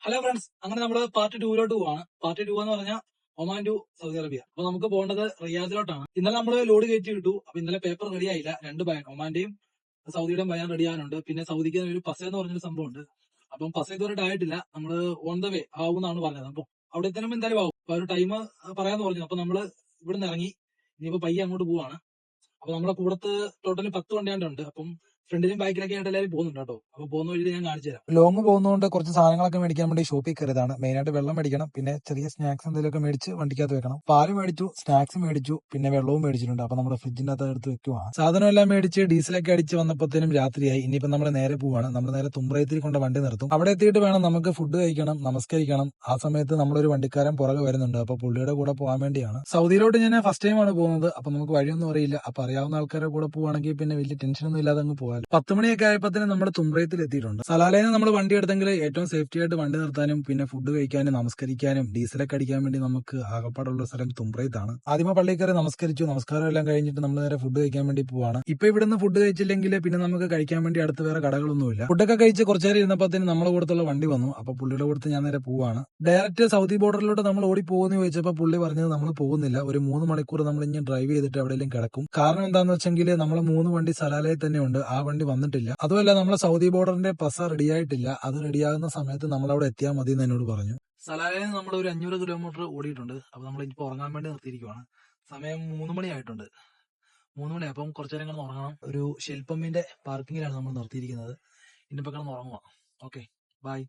Hello friends, അങ്ങനെ നമ്മള് part 2 പോവാണ്. പാർട്ട് 2 എന്ന് പറഞ്ഞാൽ ഒമാൻ ടു സൗദി അറേബ്യ. അപ്പൊ നമുക്ക് പോകേണ്ടത് റിയാദിലോട്ടാണ്. ഇന്നലെ നമ്മള് ലോഡ് കയറ്റി വിട്ടു. അപ്പൊ ഇന്നലെ പേപ്പർ റെഡി ആയില്ല. രണ്ട് ബയാൻ, ഒമാന്റെയും സൗദിയുടെയും ബയാൻ റെഡി ആകാനുണ്ട്. പിന്നെ സൗദിക്ക് ഒരു പസ എന്ന് പറഞ്ഞൊരു സംഭവം ഉണ്ട്. അപ്പം പസ ഇതുവരെ ആയിട്ടില്ല. നമ്മള് ഓൺ ദ വേ ആവുമെന്നാണ് പറഞ്ഞത്. അപ്പൊ അവിടെ എത്തണം എന്തായാലും ആവും. അപ്പൊ ഒരു ടൈം പറയാന്ന് പറഞ്ഞു. അപ്പൊ നമ്മള് ഇവിടുന്ന് ഇറങ്ങി ഇനിയിപ്പോ പയ്യെ അങ്ങോട്ട് പോവാണ്. അപ്പൊ നമ്മുടെ കൂടത്ത് ടോട്ടൽ 10 വണ്ടിയാണ്ടുണ്ട്. അപ്പം ഫ്രണ്ടിലും ബാക്കിലൊക്കെ ആയിട്ട് എല്ലാവരും പോകുന്നുണ്ട് കേട്ടോ. അപ്പൊ പോകുന്ന വഴി ഞാൻ കാണിച്ചു തരാം. ലോങ് പോകുന്നതുകൊണ്ട് കുറച്ച് സാധനങ്ങളൊക്കെ മേടിക്കാൻ വേണ്ടി ഷോപ്പിൽ കയറിയതാണ്. മെയിനായിട്ട് വെള്ളം മേടിക്കണം, പിന്നെ ചെറിയ സ്നാക്സ് എന്തെങ്കിലുമൊക്കെ മേടിച്ച് വണ്ടിക്കകത്ത് വെക്കണം. പാല് മേടിച്ചു, സ്നാക്സ് മേടിച്ചു, പിന്നെ വെള്ളവും മേടിച്ചിട്ടുണ്ട്. അപ്പൊ നമ്മുടെ ഫ്രിഡ്ജിന്റെ അകത്ത് എടുത്ത് വെക്കുവാണ്. സാധനം എല്ലാം മേടിച്ച് ഡീസലൊക്കെ അടിച്ച് വന്നപ്പോഴത്തേനും രാത്രിയായി. ഇനിയിപ്പോ നമ്മൾ നേരെ പോവാണ്. നമ്മൾ നേരെ തുമ്പ്രയത്തിൽ കൊണ്ട് വണ്ടി നിർത്തും. അവിടെ എത്തിയിട്ട് വേണം നമുക്ക് ഫുഡ് കഴിക്കണം, നമസ്കരിക്കണം. ആ സമയത്ത് നമ്മളൊരു വണ്ടിക്കാരൻ പുറകെ വരുന്നുണ്ട്. അപ്പൊ പുള്ളിയുടെ കൂടെ പോകാൻ വേണ്ടിയാണ്. സൗദിയിലോട്ട് ഞാൻ ഫസ്റ്റ് ടൈമാണ് പോകുന്നത്. അപ്പൊ നമുക്ക് വഴിയൊന്നും അറിയില്ല. അപ്പൊ അറിയാവുന്ന ആൾക്കാരുടെ കൂടെ പോവാണെങ്കിൽ പിന്നെ വലിയ ടെൻഷനൊന്നും ഇല്ലാതെ അങ്ങ് പോകാം. 10 മണിയൊക്കെ ആയപ്പോഴത്തേന് നമ്മൾ തുമ്പ്രയത്തിൽ എത്തിയിട്ടുണ്ട്. സലാലയിൽ നിന്ന് നമ്മൾ വണ്ടി എടുത്തെങ്കിൽ ഏറ്റവും സേഫ്റ്റി ആയിട്ട് വണ്ടി നിർത്താനും പിന്നെ ഫുഡ് കഴിക്കാനും നമസ്കരിക്കാനും ഡീസലൊക്കെ അടിക്കാൻ വേണ്ടി നമുക്ക് ആകപ്പാടുള്ള സ്ഥലം തുമ്പ്രയത്താണ്. ആദ്യമേ പള്ളിയിൽ കയറി നമസ്കരിച്ചു. നമസ്കാരം എല്ലാം കഴിഞ്ഞിട്ട് നമ്മൾ നേരെ ഫുഡ് കഴിക്കാൻ വേണ്ടി പോവാണ്. ഇപ്പൊ ഇവിടുന്ന് ഫുഡ് കഴിച്ചില്ലെങ്കിൽ പിന്നെ നമുക്ക് കഴിക്കാൻ വേണ്ടി അടുത്ത് വേറെ കടകളൊന്നുമില്ല. ഫുഡൊക്കെ കഴിച്ച് കുറച്ചു നേരം ഇരുന്നപ്പോഴത്തേന് നമ്മളെ കൂടത്തുള്ള വണ്ടി വന്നു. അപ്പൊ പുള്ളിയുടെ കൂടത്ത് ഞാൻ നേരെ പോവാണ്. ഡയറക്റ്റ് സൗദി ബോർഡറിലോട്ട് നമ്മൾ ഓടി പോകുന്ന ചോദിച്ചപ്പോൾ പുള്ളി പറഞ്ഞത് നമ്മൾ പോകുന്നില്ല, ഒരു 3 മണിക്കൂർ നമ്മൾ ഇനി ഡ്രൈവ് ചെയ്തിട്ട് എവിടെയെങ്കിലും കിടക്കും. കാരണം എന്താണെന്ന് വെച്ചെങ്കിൽ നമ്മൾ 3 വണ്ടി സലാലയിൽ തന്നെ ഉണ്ട്, ആ വണ്ടി വന്നിട്ടില്ല. അതുമല്ല നമ്മളെ സൗദി ബോർഡറിന്റെ പസ റെഡിയായിട്ടില്ല, അത് റെഡിയാകുന്ന സമയത്ത് നമ്മൾ അവിടെ എത്തിയാൽ മതി എന്ന് എന്നോട് പറഞ്ഞു. സലാലയിൽ നിന്ന് നമ്മൾ ഒരു 500 കിലോമീറ്റർ ഓടിയിട്ടുണ്ട്. അപ്പൊ നമ്മൾ ഇപ്പൊ ഉറങ്ങാൻ വേണ്ടി നിർത്തിയിരിക്കുവാണ്. സമയം 3 മണി ആയിട്ടുണ്ട്. 3 മണി, അപ്പം കുറച്ചു നേരം കിടന്ന് ഉറങ്ങണം. ഒരു ഷെൽ പമ്പിന്റെ പാർക്കിങ്ങിലാണ് നമ്മൾ നിർത്തിയിരിക്കുന്നത്. ഇനിയിപ്പോ കിടന്ന് ഉറങ്ങുക. Okay, by.